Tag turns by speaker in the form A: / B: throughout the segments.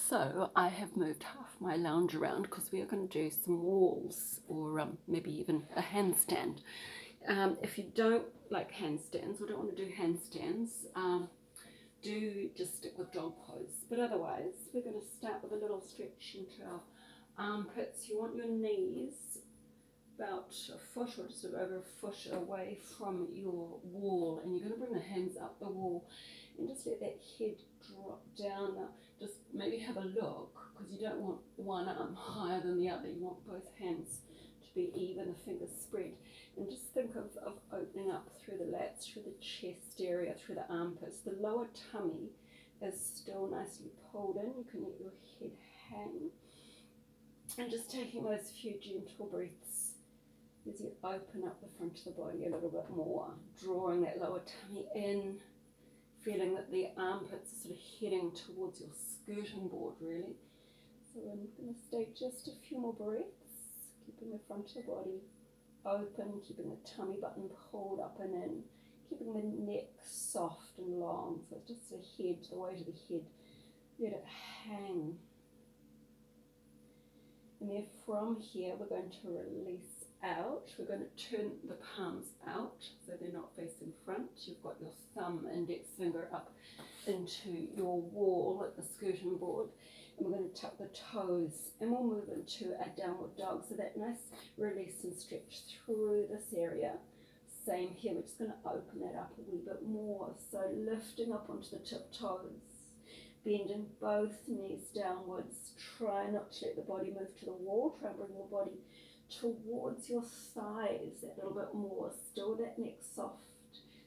A: So I have moved half my lounge around because we are going to do some walls or maybe even a handstand. If you don't like handstands or don't want to do handstands, do just stick with dog pose. But otherwise, we're going to start with a little stretch into our armpits. You want your knees about a foot or just over a foot away from your wall, and you're going to bring the hands up the wall and just let that head drop down. Now, just maybe have a look, because you don't want one arm higher than the other. You want both hands to be even, the fingers spread, and just think of opening up through the lats, through the chest area, through the armpits. The lower tummy is still nicely pulled in. You can let your head hang, and just taking those few gentle breaths as you open up the front of the body a little bit more, drawing that lower tummy in, feeling that the armpits are sort of heading towards your skirting board, really. So I'm going to stay just a few more breaths, keeping the front of the body open, keeping the tummy button pulled up and in, keeping the neck soft and long, so it's just the head, the weight of the head, let it hang. And then from here we're going to release out. We're going to turn the palms out so they're not facing front. You've got your thumb, index finger up into your wall at the skirting board, and we're going to tuck the toes, and we'll move into a downward dog. So that nice release and stretch through this area. Same here, we're just going to open that up a wee bit more. So lifting up onto the tip toes, bending both knees downwards. Try not to let the body move to the wall. Try and bring your body towards your thighs that little bit more. Still that neck soft,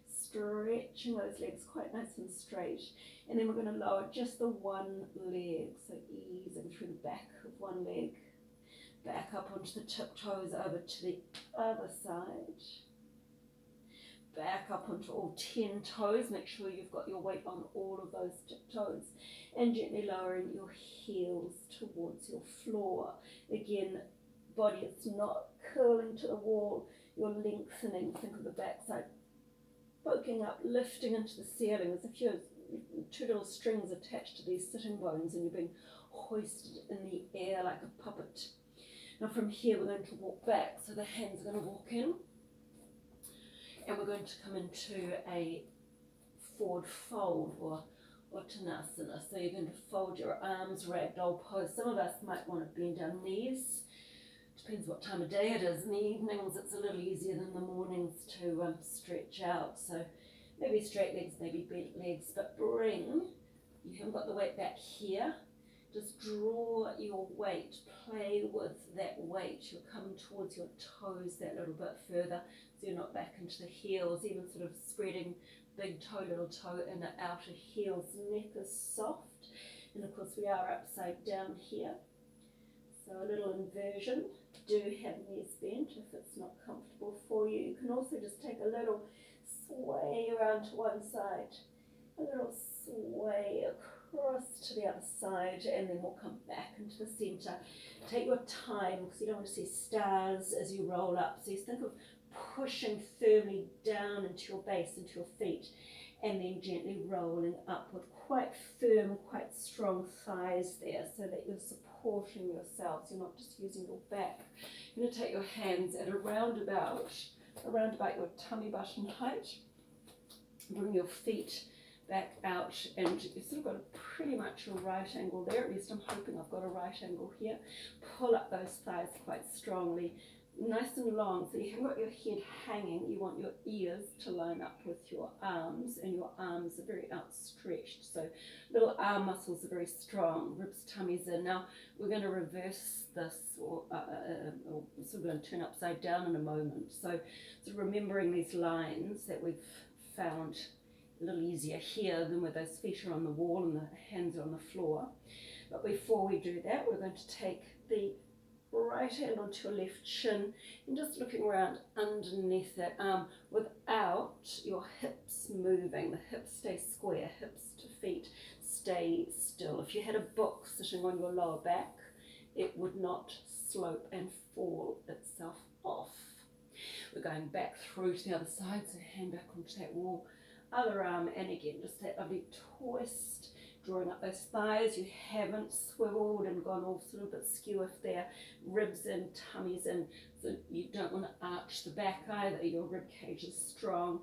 A: stretching those legs quite nice and straight. And then we're going to lower just the one leg, so easing through the back of one leg, back up onto the tiptoes over to the other side, back up onto all 10 toes. Make sure you've got your weight on all of those tiptoes, and gently lowering your heels towards your floor. Again, body, it's not curling to the wall, you're lengthening. Think of the backside poking up, lifting into the ceiling as if you're two little strings attached to these sitting bones and you're being hoisted in the air like a puppet. Now from here we're going to walk back, so the hands are going to walk in, and we're going to come into a forward fold or Uttanasana. So you're going to fold your arms, ragdoll pose. Some of us might want to bend our knees. Depends what time of day it is. In the evenings it's a little easier than the mornings to stretch out. So maybe straight legs, maybe bent legs, but bring, you haven't got the weight back here, just draw your weight, play with that weight. You'll come towards your toes that little bit further, so you're not back into the heels, even sort of spreading big toe, little toe in the outer heels. Neck is soft, and of course we are upside down here. So a little inversion. Do have knees bent if it's not comfortable for you. You can also just take a little sway around to one side, a little sway across to the other side, and then we'll come back into the center. Take your time, because you don't want to see stars as you roll up. So you think of pushing firmly down into your base, into your feet, and then gently rolling up with quite firm, quite strong thighs there, so that you're supporting yourselves. You're not just using your back. You're going to take your hands at around about your tummy button height. Bring your feet back out, and you've sort of got a pretty much a right angle there. At least I'm hoping I've got a right angle here. Pull up those thighs quite strongly, nice and long, so you haven't got your head hanging. You want your ears to line up with your arms, and your arms are very outstretched, so little arm muscles are very strong. Ribs, tummies in. Now we're going to reverse this, or sort of going to turn upside down in a moment. So remembering these lines that we've found a little easier here than where those feet are on the wall and the hands are on the floor. But before we do that, we're going to take the right hand onto your left shin and just looking around underneath that arm without your hips moving. The hips stay square, hips to feet stay still. If you had a book sitting on your lower back, it would not slope and fall itself off. We're going back through to the other side, so hand back onto that wall, other arm, and again just that lovely twist, drawing up those thighs. You haven't swiveled and gone all sort of a bit skew if they're ribs and tummies in. So you don't want to arch the back either. Your rib cage is strong,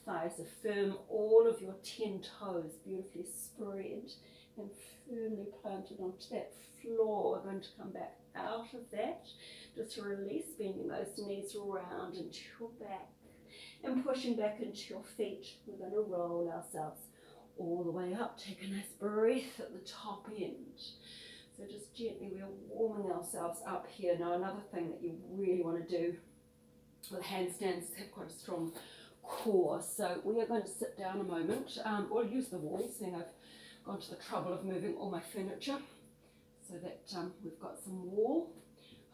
A: thighs are firm, all of your 10 toes beautifully spread and firmly planted onto that floor. We're going to come back out of that. Just release, bending those knees round into your back and pushing back into your feet. We're going to roll ourselves all the way up. Take a nice breath at the top end. So just gently, we're warming ourselves up here. Now another thing that you really want to do with handstands, have quite a strong core. So we are going to sit down a moment, or use the wall, seeing I've gone to the trouble of moving all my furniture so that we've got some wall.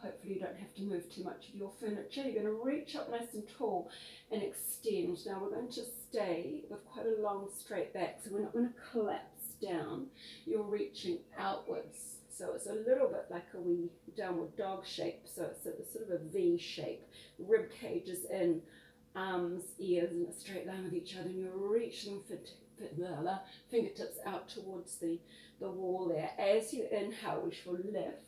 A: Hopefully you don't have to move too much of your furniture. You're going to reach up nice and tall and extend. Now we're going to stay with quite a long straight back, so we're not going to collapse down. You're reaching outwards. So it's a little bit like a wee downward dog shape. So it's a sort of a V shape. Rib cages in, arms, ears in a straight line with each other, and you're reaching fingertips out towards the wall there. As you inhale, we shall lift.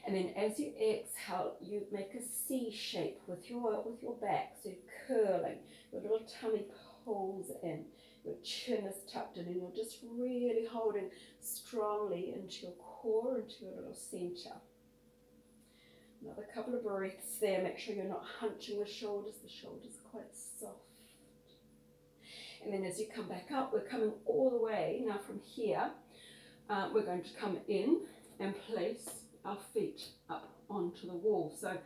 A: And then as you exhale, you make a C shape with your back. So you're curling, your little tummy pulls in, your chin is tucked in, and you're just really holding strongly into your core, into your little center. Another couple of breaths there. Make sure you're not hunching the shoulders. The shoulders are quite soft. And then as you come back up, we're coming all the way. Now from here, we're going to come in and place our feet up onto the wall. So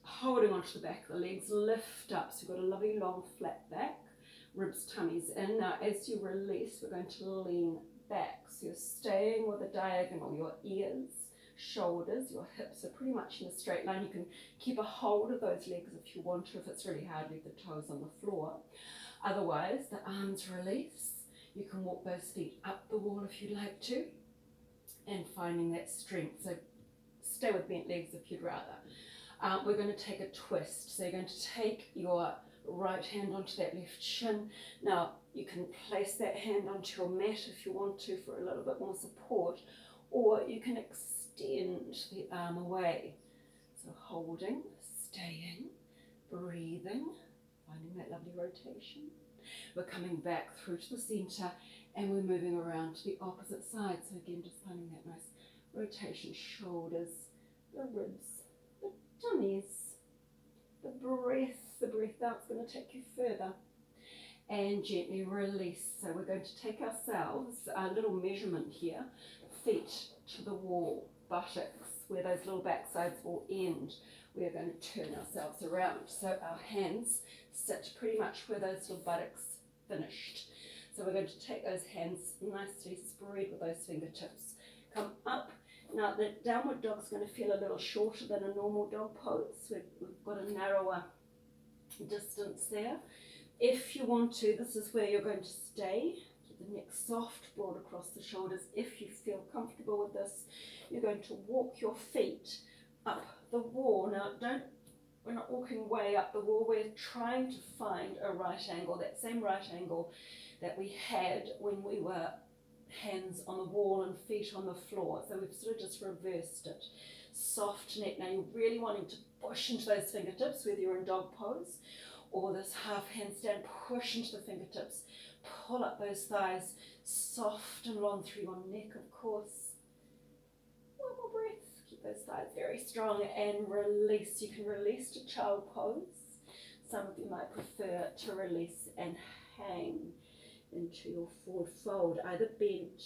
A: holding onto the back of the legs, lift up. So you've got a lovely long flat back, ribs, tummies in. Now as you release, we're going to lean back. So you're staying with a diagonal. Your ears, shoulders, your hips are pretty much in a straight line. You can keep a hold of those legs if you want to. If it's really hard, leave the toes on the floor. Otherwise, the arms release. You can walk those feet up the wall if you'd like to, and finding that strength. So stay with bent legs if you'd rather. We're going to take a twist. So you're going to take your right hand onto that left shin. Now you can place that hand onto your mat if you want to for a little bit more support, or you can extend the arm away. So holding, staying, breathing, finding that lovely rotation. We're coming back through to the center, and we're moving around to the opposite side. So again, just finding that nice rotation, shoulders, the ribs, the tummies, the breath out's going to take you further. And gently release. So we're going to take ourselves, a little measurement here, feet to the wall, buttocks, where those little back sides will end. We are going to turn ourselves around. So our hands sit pretty much where those little buttocks finished. So we're going to take those hands nicely spread with those fingertips. Come up. Now the downward dog is going to feel a little shorter than a normal dog pose. We've got a narrower distance there. If you want to, this is where you're going to stay. Keep the neck soft, broad across the shoulders. If you feel comfortable with this, you're going to walk your feet up the wall. Now we're not walking way up the wall, we're trying to find a right angle, that same right angle that we had when we were hands on the wall and feet on the floor. So we've sort of just reversed it. Soft neck. Now you're really wanting to push into those fingertips, whether you're in dog pose or this half handstand. Push into the fingertips, pull up those thighs, soft and long through your neck, of course. One more breath. Keep those thighs very strong and release. You can release to child pose. Some of you might prefer to release and hang into your forward fold, either bent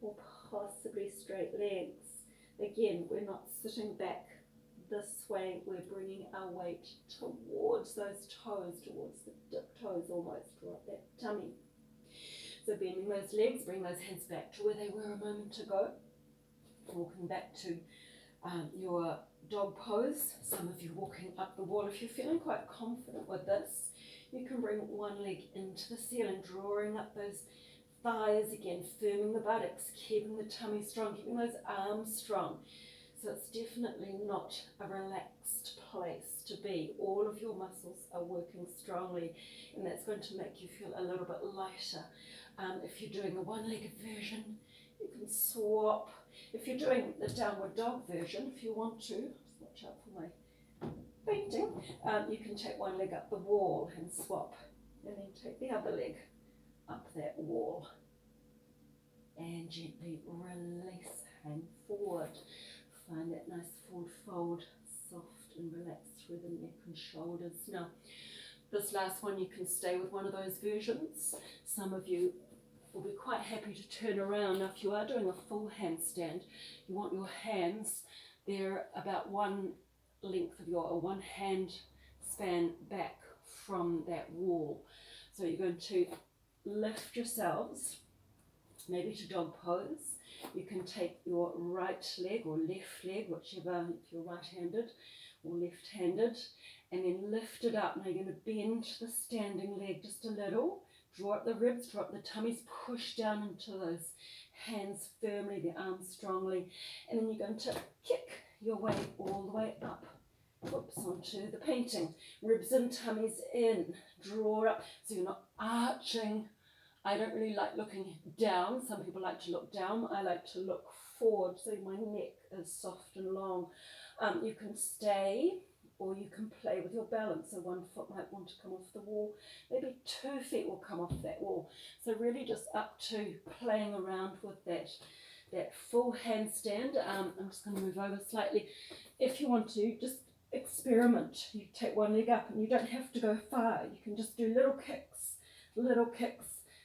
A: or possibly straight legs. Again, we're not sitting back this way, we're bringing our weight towards those toes, towards the dip toes almost, draw up that tummy. So bending those legs, bring those hands back to where they were a moment ago. Walking back to your dog pose. Some of you walking up the wall. If you're feeling quite confident with this, you can bring one leg into the ceiling, drawing up those thighs again, firming the buttocks, keeping the tummy strong, keeping those arms strong. So it's definitely not a relaxed place to be. All of your muscles are working strongly, and that's going to make you feel a little bit lighter,
B: If you're doing a one-legged version, you can swap. If you're doing the downward dog version, if you want to, just watch out for my painting, you can take one leg up the wall and swap, and then take the other leg up that wall. And gently release, hang forward. Find that nice forward fold, soft and relaxed through the neck and shoulders. Now, this last one you can stay with one of those versions. Some of you will be quite happy to turn around. Now, if you are doing a full handstand, you want your hands, they're about one length of your, or one hand span back from that wall. So you're going to lift yourselves, maybe to dog pose. You can take your right leg or left leg, whichever, if you're right-handed or left-handed, and then lift it up. Now you're going to bend the standing leg just a little, draw up the ribs, draw up the tummies, push down into those hands firmly, the arms strongly, and then you're going to kick your way all the way up. Whoops, onto the painting. Ribs and tummies in, draw up, so you're not arching. I don't really like looking down. Some people like to look down. I like to look forward, so my neck is soft and long. You can stay, or you can play with your balance. So one foot might want to come off the wall. Maybe 2 feet will come off that wall. So really just up to playing around with that full handstand. I'm just going to move over slightly. If you want to, just experiment. You take one leg up and you don't have to go far. You can just do little kicks, little kicks,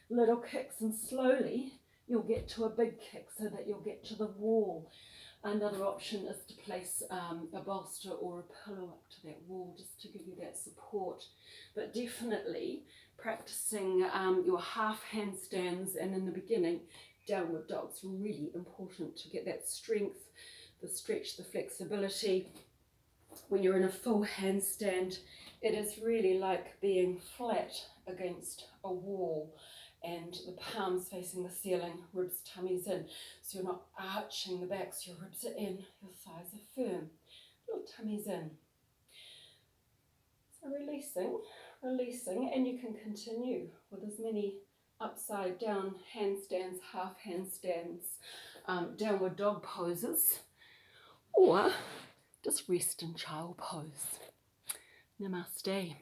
B: little kicks, and slowly you'll get to a big kick so that you'll get to the wall. Another option is to place a bolster or a pillow up to that wall just to give you that support. But definitely practicing your half handstands, and in the beginning, downward dog's really important to get that strength, the stretch, the flexibility. When you're in a full handstand, it is really like being flat against a wall, and the palms facing the ceiling, ribs, tummies in. So you're not arching the back, so your ribs are in, your thighs are firm, little tummies in. So releasing, and you can continue with as many upside down handstands, half handstands, downward dog poses, or just rest in child pose. Namaste.